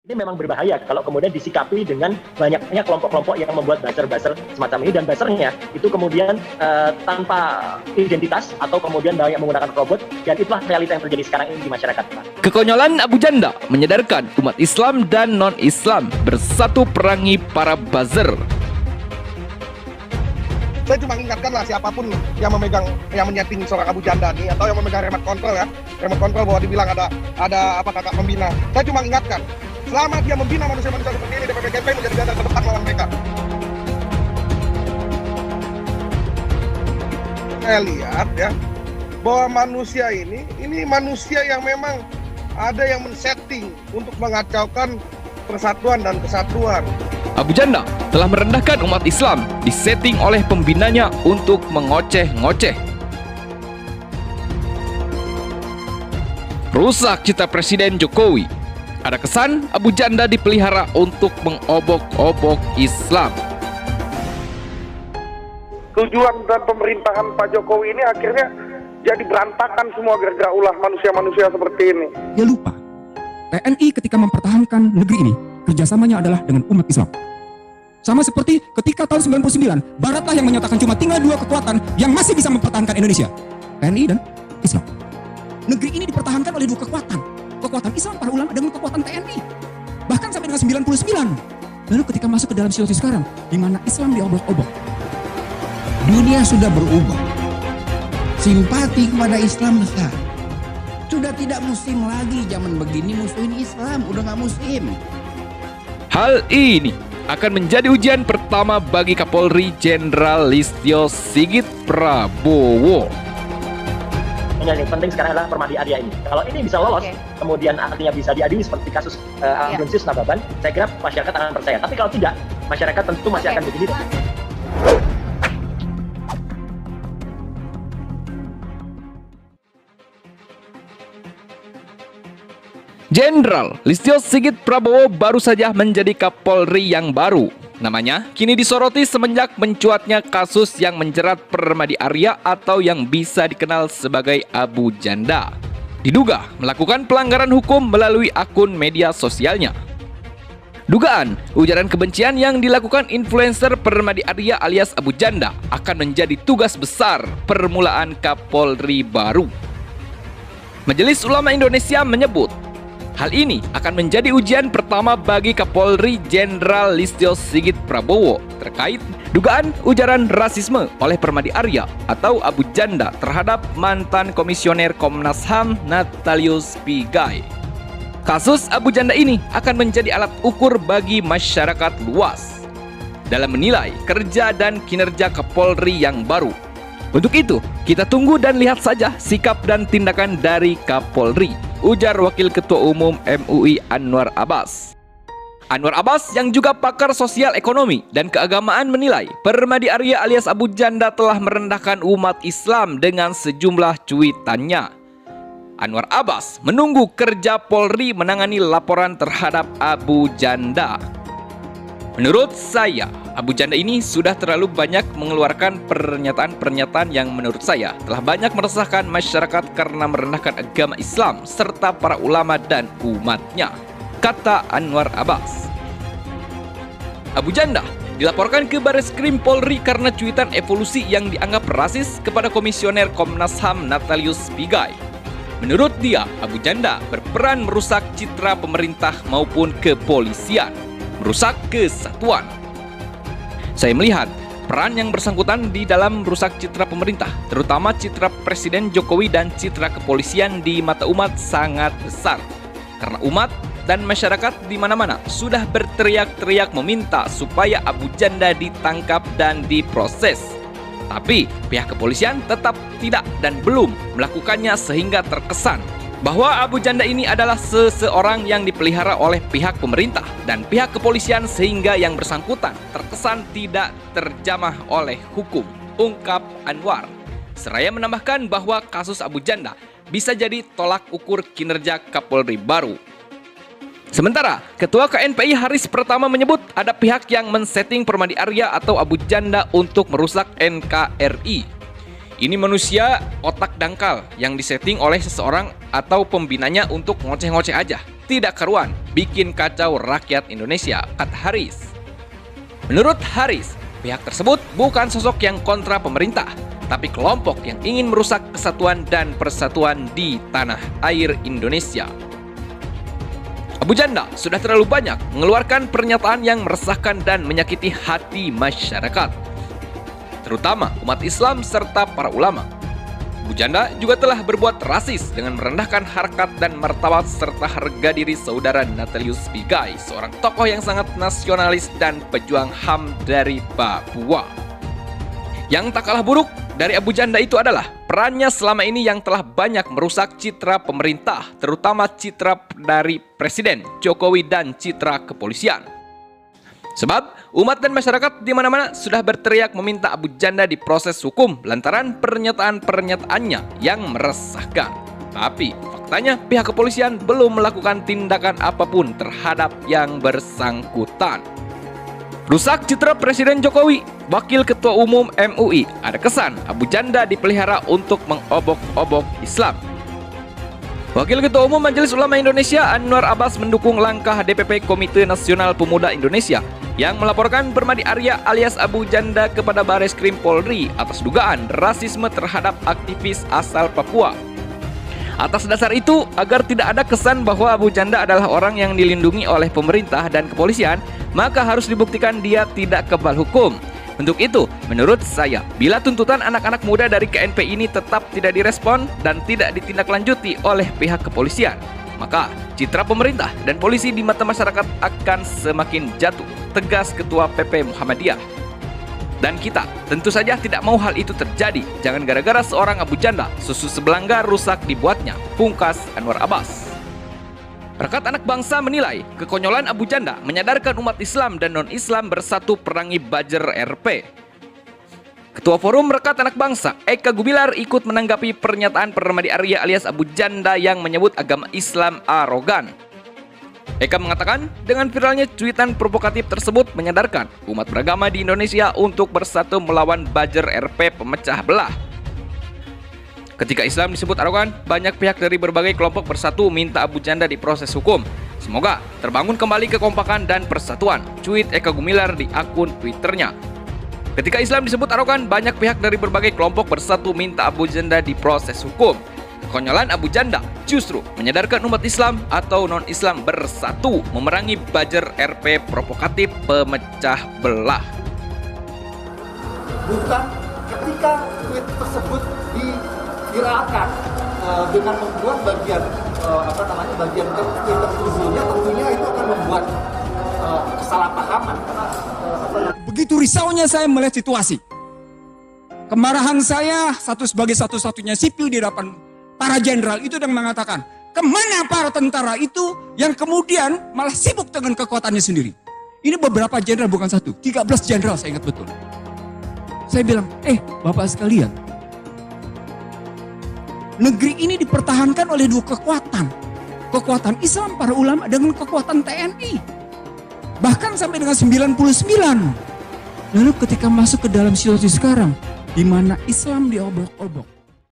Ini memang berbahaya kalau kemudian disikapi dengan banyaknya kelompok-kelompok yang membuat buzzer-buzzer semacam ini, dan buzzernya itu kemudian tanpa identitas atau kemudian banyak menggunakan robot, dan itulah realita yang terjadi sekarang ini di masyarakat. Kekonyolan Abu Janda menyadarkan umat Islam dan non-Islam bersatu perangi para buzzer. Saya cuma ingatkanlah siapapun yang menyeting seorang Abu Janda nih, atau yang memegang remote control ya, remote control bahwa dibilang ada apa kakak pembina. Saya cuma ingatkan, selama dia membina manusia-manusia seperti ini, DPP GP menjadi garda terdepan melawan mereka. Saya lihat ya, bahwa manusia ini manusia yang memang ada yang men-setting untuk mengacaukan persatuan dan kesatuan. Abu Janda telah merendahkan umat Islam, disetting oleh pembinanya untuk mengoceh-ngoceh. Rusak cita Presiden Jokowi. Ada kesan Abu Janda dipelihara untuk mengobok-obok Islam. Tujuan dan pemerintahan Pak Jokowi ini akhirnya jadi berantakan semua gara-gara ulah manusia-manusia seperti ini. Dia lupa, TNI ketika mempertahankan negeri ini, kerjasamanya adalah dengan umat Islam. Sama seperti ketika tahun 99, Baratlah yang menyatakan cuma tinggal dua kekuatan yang masih bisa mempertahankan Indonesia, TNI dan Islam. Negeri ini dipertahankan oleh dua kekuatan Islam, para ulama, dengan kekuatan TNI. Bahkan sampai dengan 99. Lalu ketika masuk ke dalam situasi sekarang, di mana Islam diobok-obok. Dunia sudah berubah. Simpati kepada Islam besar. Sudah tidak musim lagi zaman begini musuhin Islam, udah nggak musim. Hal ini akan menjadi ujian pertama bagi Kapolri Jenderal Listio Sigit Prabowo. Yang penting sekarang adalah Permadi Arya ini. Kalau ini bisa lolos, kemudian artinya bisa diadili seperti kasus Ambrosius Nababan, saya kira masyarakat akan percaya. Tapi kalau tidak, masyarakat tentu masih akan begini. Jenderal Listio Sigit Prabowo baru saja menjadi Kapolri yang baru. Namanya kini disoroti semenjak mencuatnya kasus yang menjerat Permadi Arya atau yang bisa dikenal sebagai Abu Janda. Diduga melakukan pelanggaran hukum melalui akun media sosialnya. Dugaan ujaran kebencian yang dilakukan influencer Permadi Arya alias Abu Janda akan menjadi tugas besar permulaan Kapolri baru. Majelis Ulama Indonesia menyebut hal ini akan menjadi ujian pertama bagi Kapolri Jenderal Listio Sigit Prabowo terkait dugaan ujaran rasisme oleh Permadi Arya atau Abu Janda terhadap mantan Komisioner Komnas HAM Natalius Pigai. Kasus Abu Janda ini akan menjadi alat ukur bagi masyarakat luas dalam menilai kerja dan kinerja Kapolri yang baru. Untuk itu, kita tunggu dan lihat saja sikap dan tindakan dari Kapolri, ujar Wakil Ketua Umum MUI Anwar Abbas. Anwar Abbas yang juga pakar sosial ekonomi dan keagamaan menilai Permadi Arya alias Abu Janda telah merendahkan umat Islam dengan sejumlah cuitannya. Anwar Abbas menunggu kerja Polri menangani laporan terhadap Abu Janda. Menurut saya, Abu Janda ini sudah terlalu banyak mengeluarkan pernyataan-pernyataan yang menurut saya telah banyak meresahkan masyarakat karena merendahkan agama Islam serta para ulama dan umatnya, kata Anwar Abbas. Abu Janda dilaporkan ke Barreskrim Polri karena cuitan evolusi yang dianggap rasis kepada Komisioner Komnas HAM Natalius Pigai. Menurut dia, Abu Janda berperan merusak citra pemerintah maupun kepolisian, merusak kesatuan. Saya melihat peran yang bersangkutan di dalam merusak citra pemerintah, terutama citra Presiden Jokowi dan citra kepolisian di mata umat sangat besar. Karena umat dan masyarakat di mana-mana sudah berteriak-teriak meminta supaya Abu Janda ditangkap dan diproses. Tapi pihak kepolisian tetap tidak dan belum melakukannya sehingga terkesan bahwa Abu Janda ini adalah seseorang yang dipelihara oleh pihak pemerintah dan pihak kepolisian sehingga yang bersangkutan terkesan tidak terjamah oleh hukum, ungkap Anwar. Seraya menambahkan bahwa kasus Abu Janda bisa jadi tolak ukur kinerja Kapolri baru. Sementara, Ketua KNPI Haris Pertama menyebut ada pihak yang men-setting Permadi Arya atau Abu Janda untuk merusak NKRI. Ini manusia otak dangkal yang disetting oleh seseorang atau pembinanya untuk ngoceh-ngoceh aja. tidak karuan, bikin kacau rakyat Indonesia, kata Haris. Menurut Haris, pihak tersebut bukan sosok yang kontra pemerintah, tapi kelompok yang ingin merusak kesatuan dan persatuan di tanah air Indonesia. Abu Janda sudah terlalu banyak mengeluarkan pernyataan yang meresahkan dan menyakiti hati masyarakat, terutama umat Islam serta para ulama. Abu Janda juga telah berbuat rasis dengan merendahkan harkat dan martabat serta harga diri saudara Natalius Pigai, seorang tokoh yang sangat nasionalis dan pejuang HAM dari Papua. Yang tak kalah buruk dari Abu Janda itu adalah perannya selama ini yang telah banyak merusak citra pemerintah, terutama citra dari Presiden Jokowi dan citra kepolisian. Sebab umat dan masyarakat di mana-mana sudah berteriak meminta Abu Janda diproses hukum lantaran pernyataan-pernyataannya yang meresahkan. Tapi faktanya pihak kepolisian belum melakukan tindakan apapun terhadap yang bersangkutan. Rusak citra Presiden Jokowi, Wakil Ketua Umum MUI, ada kesan Abu Janda dipelihara untuk mengobok-obok Islam. Wakil Ketua Umum Majelis Ulama Indonesia Anwar Abbas mendukung langkah DPP Komite Nasional Pemuda Indonesia yang melaporkan Permadi Arya alias Abu Janda kepada Bareskrim Polri atas dugaan rasisme terhadap aktivis asal Papua. Atas dasar itu, agar tidak ada kesan bahwa Abu Janda adalah orang yang dilindungi oleh pemerintah dan kepolisian, maka harus dibuktikan dia tidak kebal hukum. Untuk itu, menurut saya, bila tuntutan anak-anak muda dari KNP ini tetap tidak direspon dan tidak ditindaklanjuti oleh pihak kepolisian, maka citra pemerintah dan polisi di mata masyarakat akan semakin jatuh, tegas Ketua PP Muhammadiyah. Dan kita tentu saja tidak mau hal itu terjadi. Jangan gara-gara seorang Abu Janda, susu sebelanggar rusak dibuatnya, pungkas Anwar Abbas. Rekat Anak Bangsa menilai kekonyolan Abu Janda menyadarkan umat Islam dan non-Islam bersatu perangi buzzer RP. Ketua Forum Rekat Anak Bangsa, Eka Gumilar, ikut menanggapi pernyataan Permadi Arya alias Abu Janda yang menyebut agama Islam arogan. Eka mengatakan dengan viralnya cuitan provokatif tersebut menyadarkan umat beragama di Indonesia untuk bersatu melawan buzzer RP pemecah belah. Ketika Islam disebut arogan, banyak pihak dari berbagai kelompok bersatu minta Abu Janda diproses hukum. Semoga terbangun kembali kekompakan dan persatuan, cuit Eka Gumilar di akun Twitternya. Ketika Islam disebut arogan, banyak pihak dari berbagai kelompok bersatu minta Abu Janda diproses hukum. Kekonyolan Abu Janda justru menyadarkan umat Islam atau non-Islam bersatu memerangi buzzer RP provokatif pemecah belah. Bukan ketika tweet tersebut diviralkan dengan membuat bagian bagian tertentunya, tentunya itu akan membuat kesalahpahaman. Begitu risaunya saya melihat situasi. Kemarahan saya sebagai satu-satunya sipil di hadapan para jenderal itu yang mengatakan, kemana para tentara itu yang kemudian malah sibuk dengan kekuatannya sendiri. Ini beberapa jenderal, bukan satu, 13 jenderal saya ingat betul. Saya bilang, Bapak sekalian, negeri ini dipertahankan oleh dua kekuatan. Kekuatan Islam, para ulama, dengan kekuatan TNI. Bahkan sampai dengan 99. Lalu ketika masuk ke dalam situasi sekarang, di mana Islam diobok-obok,